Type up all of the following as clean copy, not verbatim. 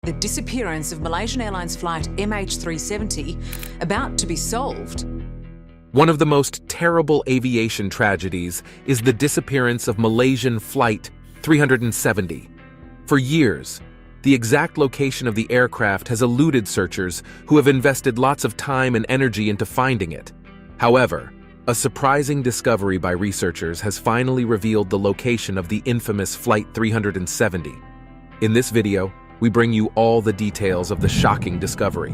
The disappearance of Malaysian Airlines Flight MH370 about to be solved. One of the most terrible aviation tragedies is the disappearance of Malaysian Flight 370. For years, the exact location of the aircraft has eluded searchers who have invested lots of time and energy into finding it. However, a surprising discovery by researchers has finally revealed the location of the infamous Flight 370. In this video, we bring you all the details of the shocking discovery.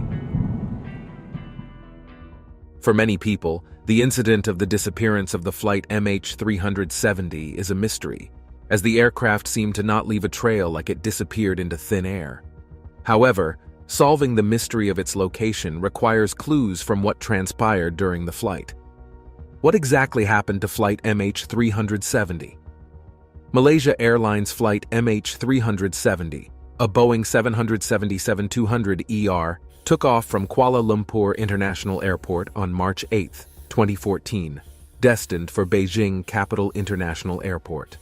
For many people, the incident of the disappearance of the flight MH370 is a mystery, as the aircraft seemed to not leave a trail like it disappeared into thin air. However, solving the mystery of its location requires clues from what transpired during the flight. What exactly happened to flight MH370? Malaysia Airlines Flight MH370, a Boeing 777-200ER, took off from Kuala Lumpur International Airport on March 8, 2014, destined for Beijing Capital International Airport.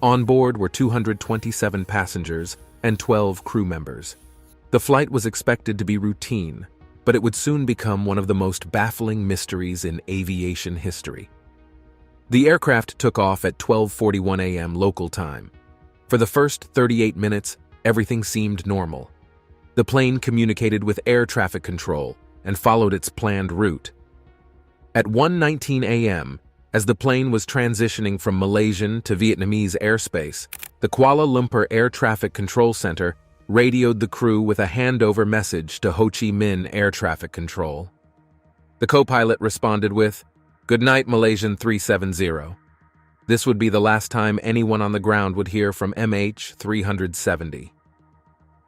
On board were 227 passengers and 12 crew members. The flight was expected to be routine, but it would soon become one of the most baffling mysteries in aviation history. The aircraft took off at 12:41 a.m. local time. For the first 38 minutes, everything seemed normal. The plane communicated with air traffic control and followed its planned route. At 1:19 a.m., as the plane was transitioning from Malaysian to Vietnamese airspace, the Kuala Lumpur Air Traffic Control Center radioed the crew with a handover message to Ho Chi Minh Air Traffic Control. The co-pilot responded with, "Good night, Malaysian 370. This would be the last time anyone on the ground would hear from MH370.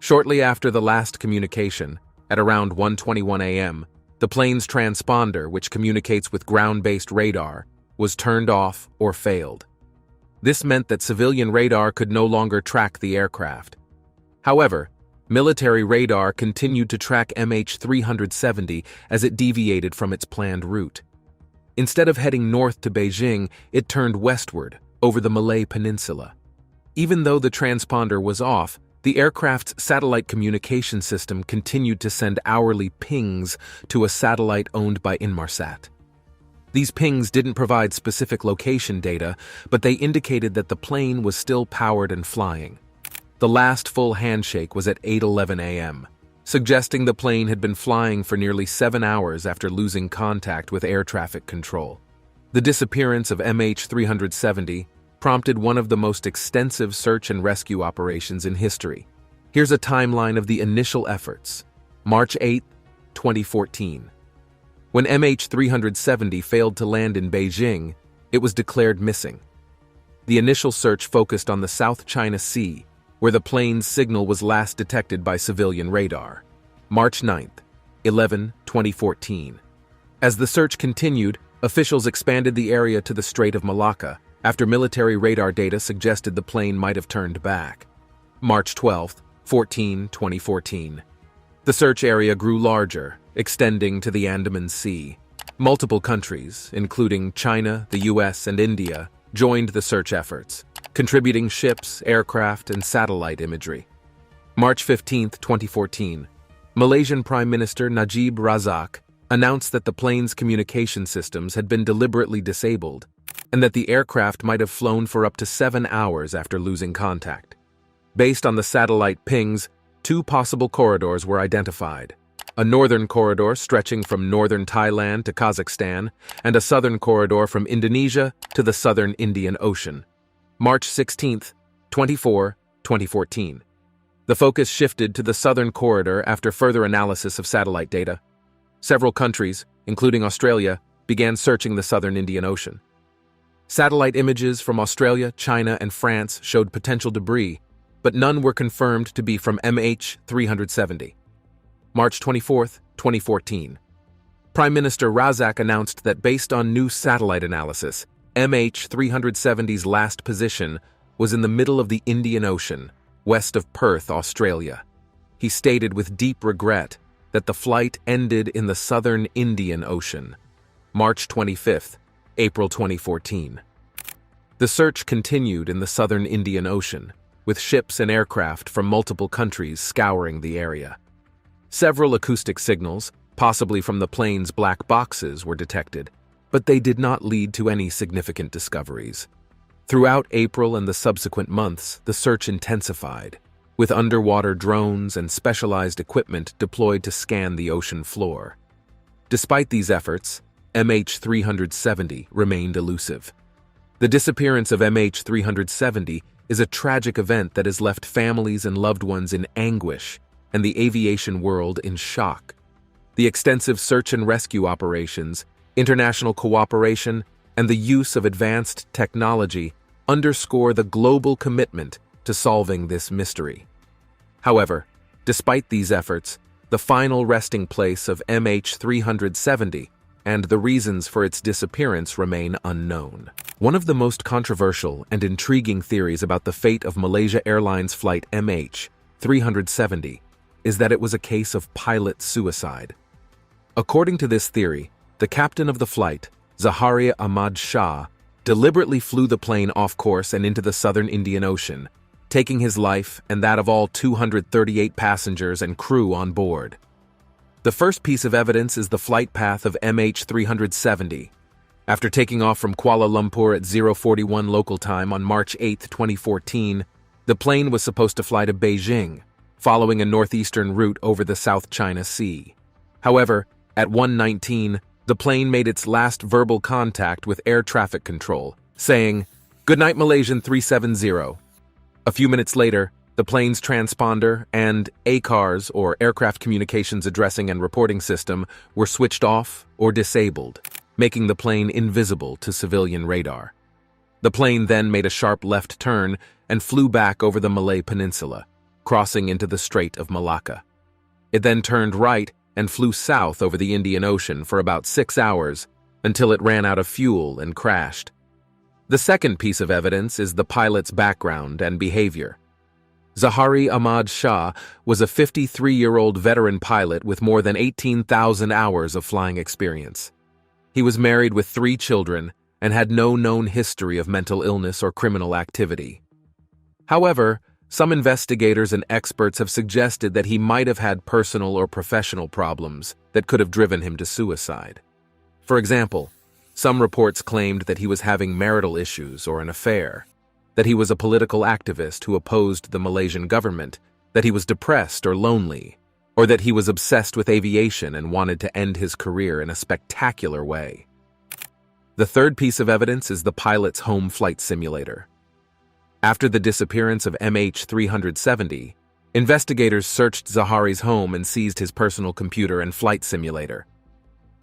Shortly after the last communication, at around 1:21 a.m., the plane's transponder, which communicates with ground-based radar, was turned off or failed. This meant that civilian radar could no longer track the aircraft. However, military radar continued to track MH370 as it deviated from its planned route. Instead of heading north to Beijing, it turned westward, over the Malay Peninsula. Even though the transponder was off, the aircraft's satellite communication system continued to send hourly pings to a satellite owned by Inmarsat. These pings didn't provide specific location data, but they indicated that the plane was still powered and flying. The last full handshake was at 8:11 a.m., suggesting the plane had been flying for nearly 7 hours after losing contact with air traffic control. The disappearance of MH370 prompted one of the most extensive search and rescue operations in history. Here's a timeline of the initial efforts. March 8, 2014. When MH370 failed to land in Beijing, it was declared missing. The initial search focused on the South China Sea, where the plane's signal was last detected by civilian radar. March 9, 2014. As the search continued, officials expanded the area to the Strait of Malacca, after military radar data suggested the plane might have turned back. March 12, 2014. The search area grew larger, extending to the Andaman Sea. Multiple countries, including China, the US, and India, joined the search efforts, contributing ships, aircraft, and satellite imagery. March 15, 2014. Malaysian Prime Minister Najib Razak announced that the plane's communication systems had been deliberately disabled, and that the aircraft might have flown for up to 7 hours after losing contact. Based on the satellite pings, 2 possible corridors were identified: a northern corridor stretching from northern Thailand to Kazakhstan, and a southern corridor from Indonesia to the southern Indian Ocean. March 16, 2014. The focus shifted to the southern corridor after further analysis of satellite data. Several countries, including Australia, began searching the southern Indian Ocean. Satellite images from Australia, China, and France showed potential debris, but none were confirmed to be from MH370. March 24, 2014. Prime Minister Razak announced that based on new satellite analysis, MH370's last position was in the middle of the Indian Ocean, west of Perth, Australia. He stated with deep regret that the flight ended in the southern Indian Ocean. March 25, April 2014. The search continued in the southern Indian Ocean, with ships and aircraft from multiple countries scouring the area. Several acoustic signals, possibly from the plane's black boxes, were detected, but they did not lead to any significant discoveries. Throughout April and the subsequent months, the search intensified, with underwater drones and specialized equipment deployed to scan the ocean floor. Despite these efforts, MH370 remained elusive. The disappearance of MH370 is a tragic event that has left families and loved ones in anguish and the aviation world in shock. The extensive search and rescue operations, international cooperation, and the use of advanced technology underscore the global commitment to solving this mystery. However, despite these efforts, the final resting place of MH370 and the reasons for its disappearance remain unknown. One of the most controversial and intriguing theories about the fate of Malaysia Airlines Flight MH370 is that it was a case of pilot suicide. According to this theory, the captain of the flight, Zaharia Ahmad Shah, deliberately flew the plane off course and into the southern Indian Ocean, taking his life and that of all 238 passengers and crew on board. The first piece of evidence is the flight path of MH370. After taking off from Kuala Lumpur at 0:41 local time on March 8, 2014, the plane was supposed to fly to Beijing, following a northeastern route over the South China Sea. However, at 1:19, the plane made its last verbal contact with air traffic control, saying, "Good night, Malaysian 370. A few minutes later, the plane's transponder and ACARS, or Aircraft Communications Addressing and Reporting System, were switched off or disabled, making the plane invisible to civilian radar. The plane then made a sharp left turn and flew back over the Malay Peninsula, crossing into the Strait of Malacca. It then turned right and flew south over the Indian Ocean for about 6 hours until it ran out of fuel and crashed. The second piece of evidence is the pilot's background and behavior. Zahari Ahmad Shah was a 53-year-old veteran pilot with more than 18,000 hours of flying experience. He was married with 3 children and had no known history of mental illness or criminal activity. However, some investigators and experts have suggested that he might have had personal or professional problems that could have driven him to suicide. For example, some reports claimed that he was having marital issues or an affair, that he was a political activist who opposed the Malaysian government, that he was depressed or lonely, or that he was obsessed with aviation and wanted to end his career in a spectacular way. The third piece of evidence is the pilot's home flight simulator. After the disappearance of MH370, investigators searched Zahari's home and seized his personal computer and flight simulator.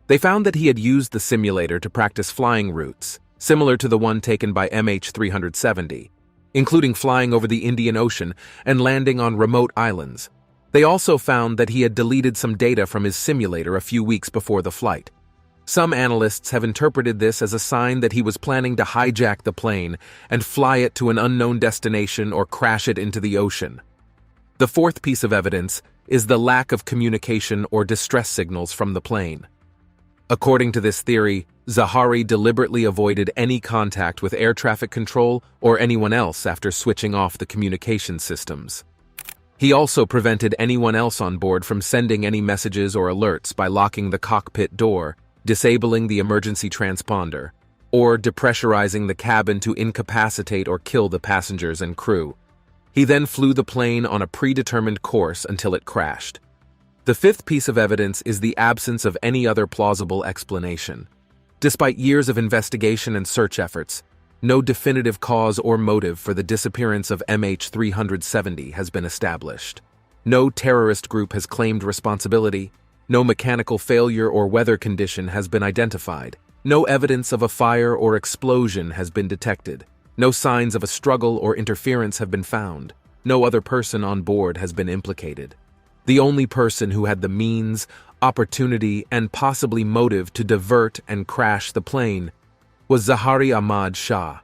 They found that he had used the simulator to practice flying routes, similar to the one taken by MH370, including flying over the Indian Ocean and landing on remote islands. They also found that he had deleted some data from his simulator a few weeks before the flight. Some analysts have interpreted this as a sign that he was planning to hijack the plane and fly it to an unknown destination or crash it into the ocean. The fourth piece of evidence is the lack of communication or distress signals from the plane. According to this theory, Zahari deliberately avoided any contact with air traffic control or anyone else after switching off the communication systems. He also prevented anyone else on board from sending any messages or alerts by locking the cockpit door, disabling the emergency transponder, or depressurizing the cabin to incapacitate or kill the passengers and crew. He then flew the plane on a predetermined course until it crashed. The fifth piece of evidence is the absence of any other plausible explanation. Despite years of investigation and search efforts, no definitive cause or motive for the disappearance of MH370 has been established. No terrorist group has claimed responsibility. No mechanical failure or weather condition has been identified. No evidence of a fire or explosion has been detected. No signs of a struggle or interference have been found. No other person on board has been implicated. The only person who had the means, opportunity, and possibly motive to divert and crash the plane was Zahari Ahmad Shah.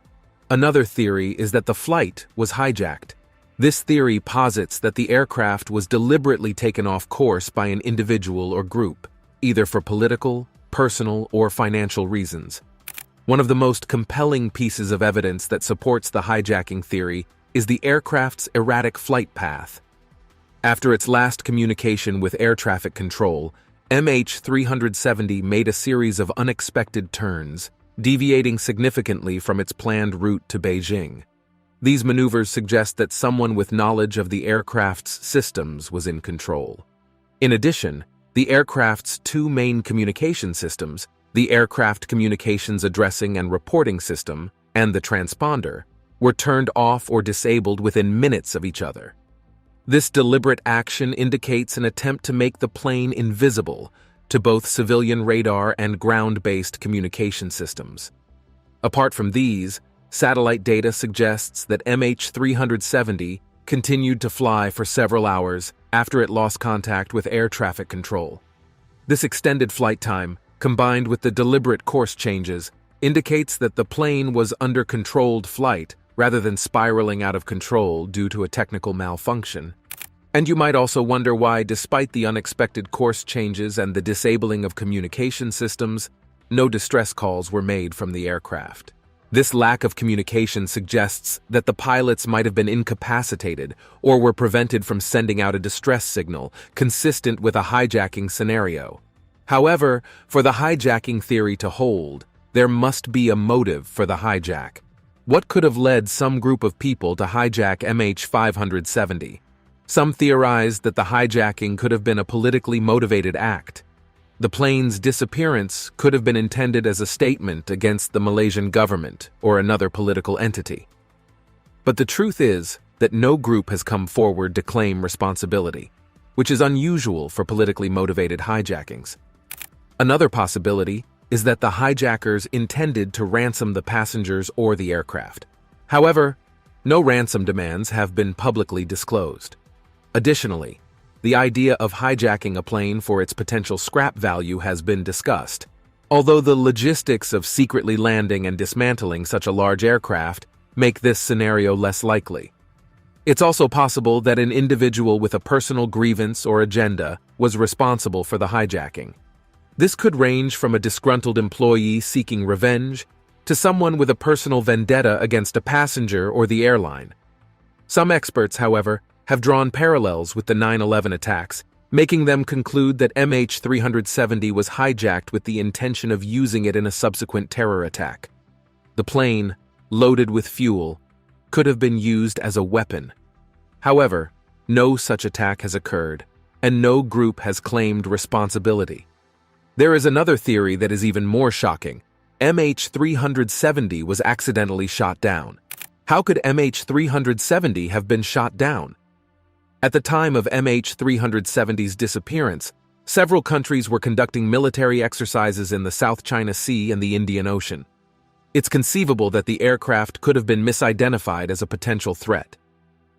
Another theory is that the flight was hijacked. This theory posits that the aircraft was deliberately taken off course by an individual or group, either for political, personal, or financial reasons. One of the most compelling pieces of evidence that supports the hijacking theory is the aircraft's erratic flight path. After its last communication with air traffic control, MH370 made a series of unexpected turns, deviating significantly from its planned route to Beijing. These maneuvers suggest that someone with knowledge of the aircraft's systems was in control. In addition, the aircraft's two main communication systems, the Aircraft Communications Addressing and Reporting System and the transponder, were turned off or disabled within minutes of each other. This deliberate action indicates an attempt to make the plane invisible to both civilian radar and ground-based communication systems. Apart from these, satellite data suggests that MH370 continued to fly for several hours after it lost contact with air traffic control. This extended flight time, combined with the deliberate course changes, indicates that the plane was under controlled flight rather than spiraling out of control due to a technical malfunction. And you might also wonder why, despite the unexpected course changes and the disabling of communication systems, no distress calls were made from the aircraft. This lack of communication suggests that the pilots might have been incapacitated or were prevented from sending out a distress signal, consistent with a hijacking scenario. However, for the hijacking theory to hold, there must be a motive for the hijack. What could have led some group of people to hijack MH570? Some theorize that the hijacking could have been a politically motivated act. The plane's disappearance could have been intended as a statement against the Malaysian government or another political entity. But the truth is that no group has come forward to claim responsibility, which is unusual for politically motivated hijackings. Another possibility is that the hijackers intended to ransom the passengers or the aircraft. However, no ransom demands have been publicly disclosed. Additionally, the idea of hijacking a plane for its potential scrap value has been discussed, although the logistics of secretly landing and dismantling such a large aircraft make this scenario less likely. It's also possible that an individual with a personal grievance or agenda was responsible for the hijacking. This could range from a disgruntled employee seeking revenge to someone with a personal vendetta against a passenger or the airline. Some experts, however, have drawn parallels with the 9/11 attacks, making them conclude that MH370 was hijacked with the intention of using it in a subsequent terror attack. The plane, loaded with fuel, could have been used as a weapon. However, no such attack has occurred, and no group has claimed responsibility. There is another theory that is even more shocking. MH370 was accidentally shot down. How could MH370 have been shot down? At the time of MH370's disappearance, several countries were conducting military exercises in the South China Sea and the Indian Ocean. It's conceivable that the aircraft could have been misidentified as a potential threat.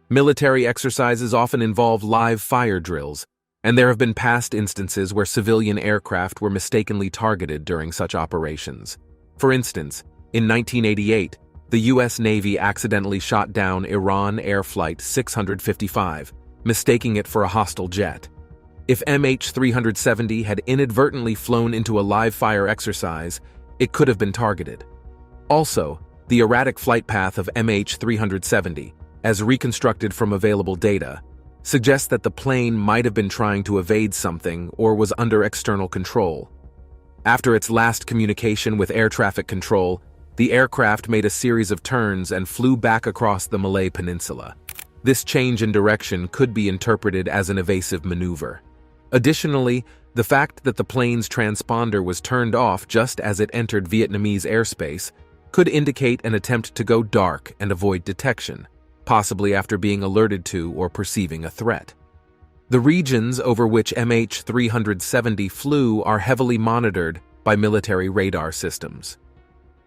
Military exercises often involve live fire drills, and there have been past instances where civilian aircraft were mistakenly targeted during such operations. For instance, in 1988, the U.S. Navy accidentally shot down Iran Air Flight 655, mistaking it for a hostile jet. If MH370 had inadvertently flown into a live-fire exercise, it could have been targeted. Also, the erratic flight path of MH370, as reconstructed from available data, suggests that the plane might have been trying to evade something or was under external control. After its last communication with air traffic control, the aircraft made a series of turns and flew back across the Malay Peninsula. This change in direction could be interpreted as an evasive maneuver. Additionally, the fact that the plane's transponder was turned off just as it entered Vietnamese airspace could indicate an attempt to go dark and avoid detection, possibly after being alerted to or perceiving a threat. The regions over which MH370 flew are heavily monitored by military radar systems.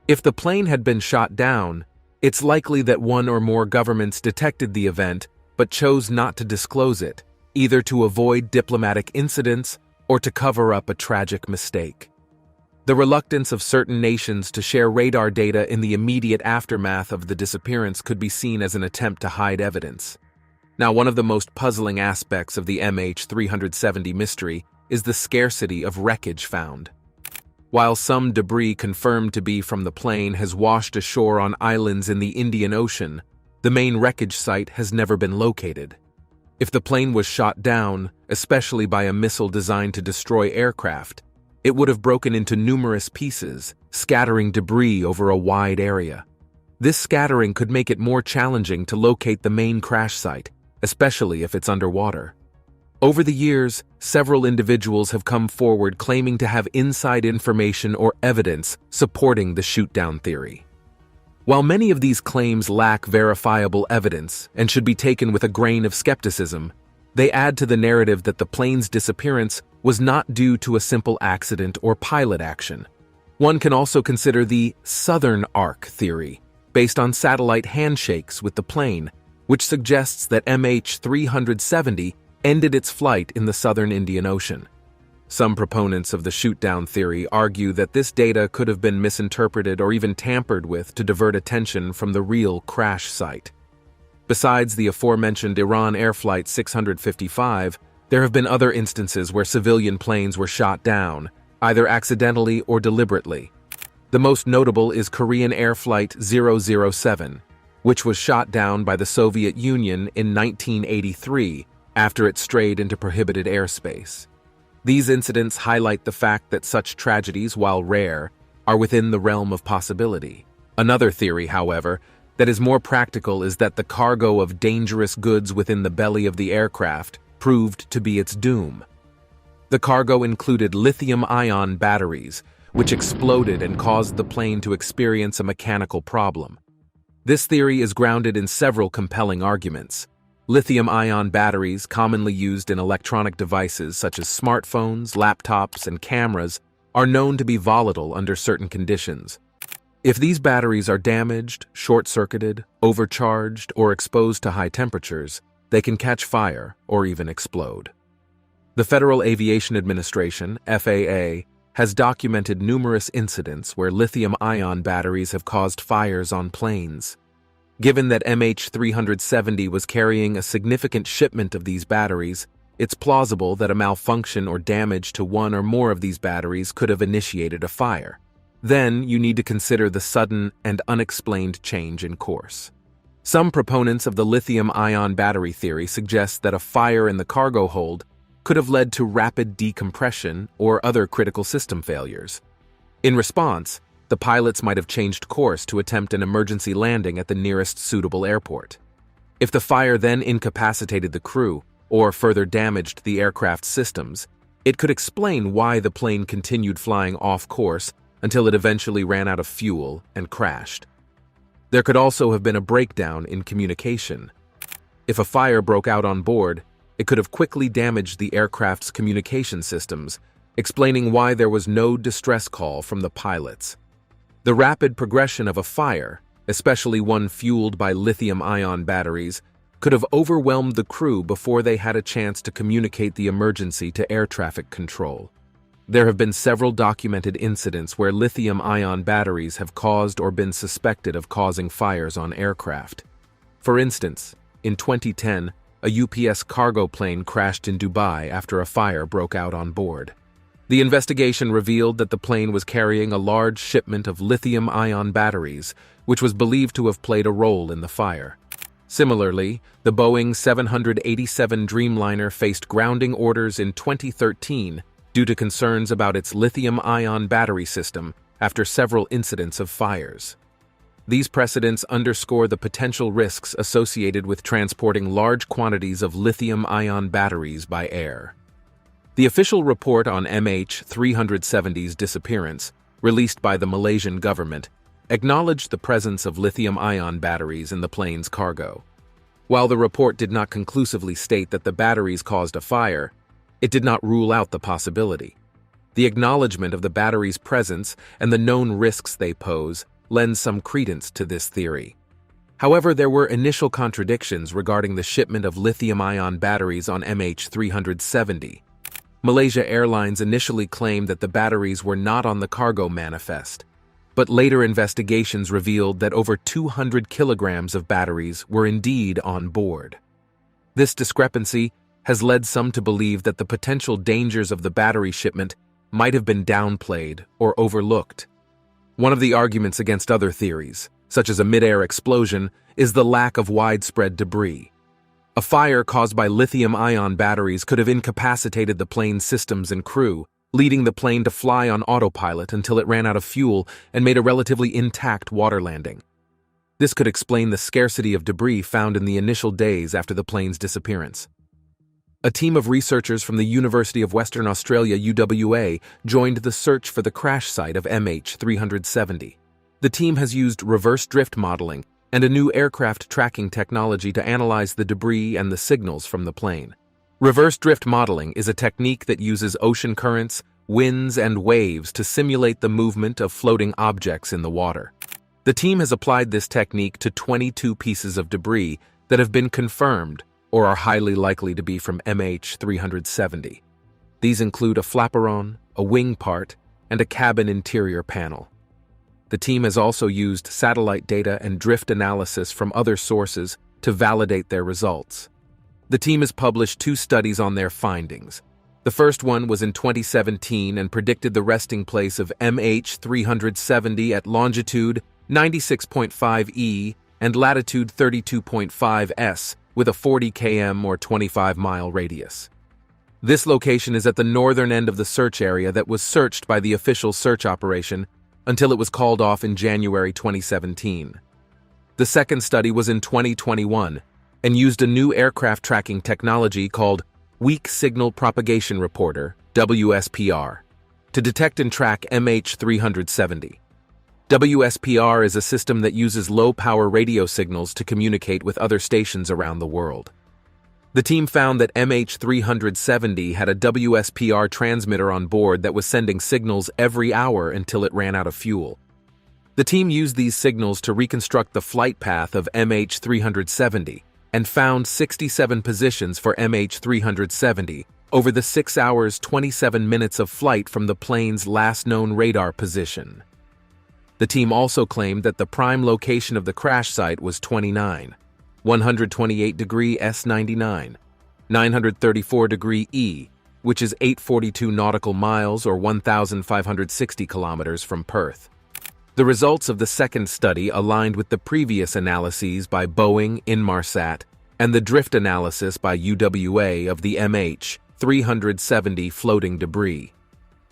If the plane had been shot down, it's likely that one or more governments detected the event but chose not to disclose it, either to avoid diplomatic incidents or to cover up a tragic mistake. The reluctance of certain nations to share radar data in the immediate aftermath of the disappearance could be seen as an attempt to hide evidence. Now, one of the most puzzling aspects of the MH370 mystery is the scarcity of wreckage found. While some debris confirmed to be from the plane has washed ashore on islands in the Indian Ocean, The main wreckage site has never been located. If the plane was shot down, especially by a missile designed to destroy aircraft, it would have broken into numerous pieces, scattering debris over a wide area. This scattering could make it more challenging to locate the main crash site, especially if it's underwater. Over the years, several individuals have come forward claiming to have inside information or evidence supporting the shoot-down theory. While many of these claims lack verifiable evidence and should be taken with a grain of skepticism, they add to the narrative that the plane's disappearance was not due to a simple accident or pilot action. One can also consider the Southern Arc theory, based on satellite handshakes with the plane, which suggests that MH370 ended its flight in the southern Indian Ocean. Some proponents of the shoot-down theory argue that this data could have been misinterpreted or even tampered with to divert attention from the real crash site. Besides the aforementioned Iran Air Flight 655, there have been other instances where civilian planes were shot down, either accidentally or deliberately. The most notable is Korean Air Flight 007, which was shot down by the Soviet Union in 1983 after it strayed into prohibited airspace. These incidents highlight the fact that such tragedies, while rare, are within the realm of possibility. Another theory, however, that is more practical is that the cargo of dangerous goods within the belly of the aircraft proved to be its doom. The cargo included lithium-ion batteries, which exploded and caused the plane to experience a mechanical problem. This theory is grounded in several compelling arguments. Lithium-ion batteries, commonly used in electronic devices such as smartphones, laptops, and cameras, are known to be volatile under certain conditions. If these batteries are damaged, short-circuited, overcharged, or exposed to high temperatures, they can catch fire or even explode. The Federal Aviation Administration, FAA, has documented numerous incidents where lithium-ion batteries have caused fires on planes. Given that MH370 was carrying a significant shipment of these batteries, it's plausible that a malfunction or damage to one or more of these batteries could have initiated a fire. Then you need to consider the sudden and unexplained change in course. Some proponents of the lithium-ion battery theory suggest that a fire in the cargo hold could have led to rapid decompression or other critical system failures. In response, the pilots might have changed course to attempt an emergency landing at the nearest suitable airport. If the fire then incapacitated the crew or further damaged the aircraft's systems, it could explain why the plane continued flying off course until it eventually ran out of fuel and crashed. There could also have been a breakdown in communication. If a fire broke out on board, it could have quickly damaged the aircraft's communication systems, explaining why there was no distress call from the pilots. The rapid progression of a fire, especially one fueled by lithium-ion batteries, could have overwhelmed the crew before they had a chance to communicate the emergency to air traffic control. There have been several documented incidents where lithium-ion batteries have caused or been suspected of causing fires on aircraft. For instance, in 2010, a UPS cargo plane crashed in Dubai after a fire broke out on board. The investigation revealed that the plane was carrying a large shipment of lithium-ion batteries, which was believed to have played a role in the fire. Similarly, the Boeing 787 Dreamliner faced grounding orders in 2013 due to concerns about its lithium-ion battery system after several incidents of fires. These precedents underscore the potential risks associated with transporting large quantities of lithium-ion batteries by air. The official report on MH370's disappearance, released by the Malaysian government, acknowledged the presence of lithium-ion batteries in the plane's cargo. While the report did not conclusively state that the batteries caused a fire, it did not rule out the possibility. The acknowledgement of the batteries' presence and the known risks they pose lends some credence to this theory. However, there were initial contradictions regarding the shipment of lithium-ion batteries on MH370. Malaysia Airlines initially claimed that the batteries were not on the cargo manifest, but later investigations revealed that over 200 kilograms of batteries were indeed on board. This discrepancy has led some to believe that the potential dangers of the battery shipment might have been downplayed or overlooked. One of the arguments against other theories, such as a mid-air explosion, is the lack of widespread debris. A fire caused by lithium-ion batteries could have incapacitated the plane's systems and crew, leading the plane to fly on autopilot until it ran out of fuel and made a relatively intact water landing. This could explain the scarcity of debris found in the initial days after the plane's disappearance. A team of researchers from the University of Western Australia UWA joined the search for the crash site of MH370. The team has used reverse drift modeling and a new aircraft tracking technology to analyze the debris and the signals from the plane. Reverse drift modeling is a technique that uses ocean currents, winds, and waves to simulate the movement of floating objects in the water. The team has applied this technique to 22 pieces of debris that have been confirmed or are highly likely to be from MH370. These include a flaperon, a wing part, and a cabin interior panel. The team has also used satellite data and drift analysis from other sources to validate their results. The team has published 2 studies on their findings. The first one was in 2017 and predicted the resting place of MH370 at longitude 96.5 E and latitude 32.5 S with a 40 km or 25-mile radius. This location is at the northern end of the search area that was searched by the official search operation until it was called off in January 2017. The second study was in 2021 and used a new aircraft tracking technology called Weak Signal Propagation Reporter, WSPR, to detect and track MH370. WSPR is a system that uses low-power radio signals to communicate with other stations around the world. The team found that MH370 had a WSPR transmitter on board that was sending signals every hour until it ran out of fuel. The team used these signals to reconstruct the flight path of MH370 and found 67 positions for MH370 over the 6 hours 27 minutes of flight from the plane's last known radar position. The team also claimed that the prime location of the crash site was 29, 128 degree S99, 934 degree E, which is 842 nautical miles or 1,560 kilometers from Perth. The results of the second study aligned with the previous analyses by Boeing, Inmarsat, and the drift analysis by UWA of the MH370 floating debris.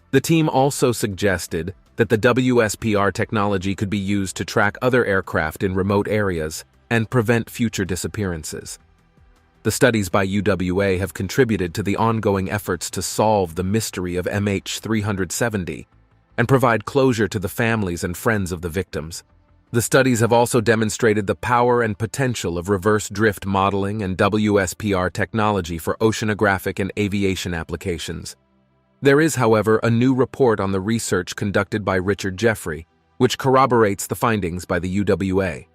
The team also suggested that the WSPR technology could be used to track other aircraft in remote areas and prevent future disappearances. The studies by UWA have contributed to the ongoing efforts to solve the mystery of MH370 and provide closure to the families and friends of the victims. The studies have also demonstrated the power and potential of reverse drift modeling and WSPR technology for oceanographic and aviation applications. There is, however, a new report on the research conducted by Richard Jeffrey, which corroborates the findings by the UWA.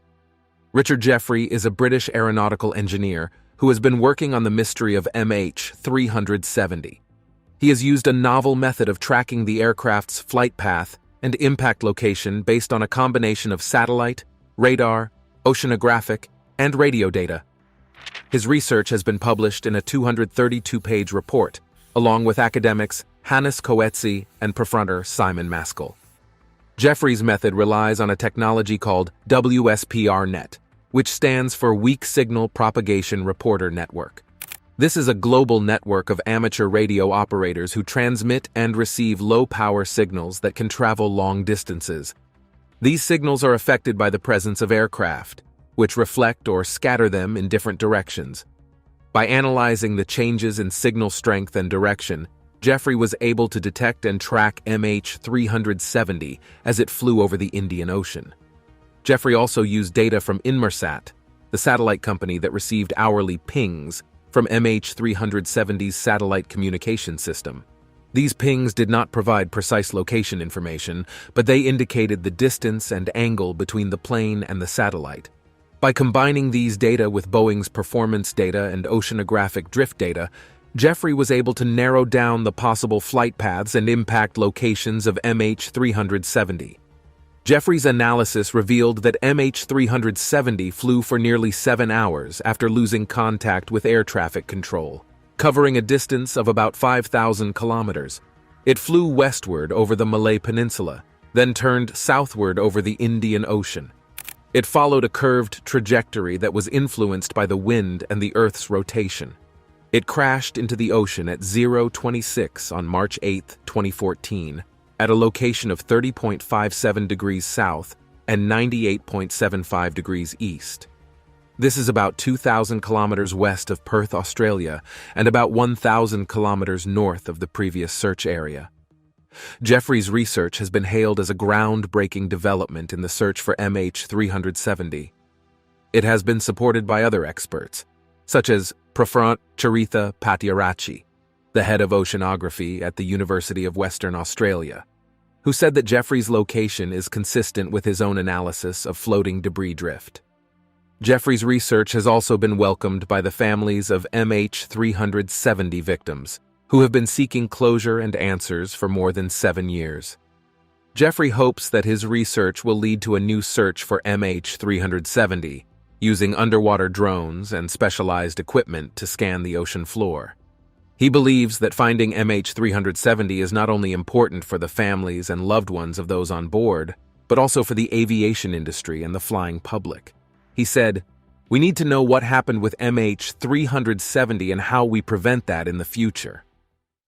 Richard Jeffrey is a British aeronautical engineer who has been working on the mystery of MH370. He has used a novel method of tracking the aircraft's flight path and impact location based on a combination of satellite, radar, oceanographic, and radio data. His research has been published in a 232-page report, along with academics Hannes Coetzee and Professor Simon Maskell. Jeffrey's method relies on a technology called WSPR-Net, which stands for Weak Signal Propagation Reporter Network. This is a global network of amateur radio operators who transmit and receive low-power signals that can travel long distances. These signals are affected by the presence of aircraft, which reflect or scatter them in different directions. By analyzing the changes in signal strength and direction, Jeffrey was able to detect and track MH370 as it flew over the Indian Ocean. Jeffrey also used data from Inmarsat, the satellite company that received hourly pings from MH370's satellite communication system. These pings did not provide precise location information, but they indicated the distance and angle between the plane and the satellite. By combining these data with Boeing's performance data and oceanographic drift data, Jeffrey was able to narrow down the possible flight paths and impact locations of MH370. Jeffrey's analysis revealed that MH370 flew for nearly 7 hours after losing contact with air traffic control, covering a distance of about 5,000 kilometers. It flew westward over the Malay Peninsula, then turned southward over the Indian Ocean. It followed a curved trajectory that was influenced by the wind and the Earth's rotation. It crashed into the ocean at 0:26 on March 8, 2014, at a location of 30.57 degrees south and 98.75 degrees east. This is about 2,000 kilometers west of Perth, Australia, and about 1,000 kilometers north of the previous search area. Jeffrey's research has been hailed as a groundbreaking development in the search for MH370. It has been supported by other experts, such as Professor Charitha Patyarachi, the head of oceanography at the University of Western Australia, who said that Jeffrey's location is consistent with his own analysis of floating debris drift. Jeffrey's research has also been welcomed by the families of MH370 victims, who have been seeking closure and answers for more than 7 years. Jeffrey hopes that his research will lead to a new search for MH370, using underwater drones and specialized equipment to scan the ocean floor. He believes that finding MH370 is not only important for the families and loved ones of those on board, but also for the aviation industry and the flying public. He said, "We need to know what happened with MH370 and how we prevent that in the future."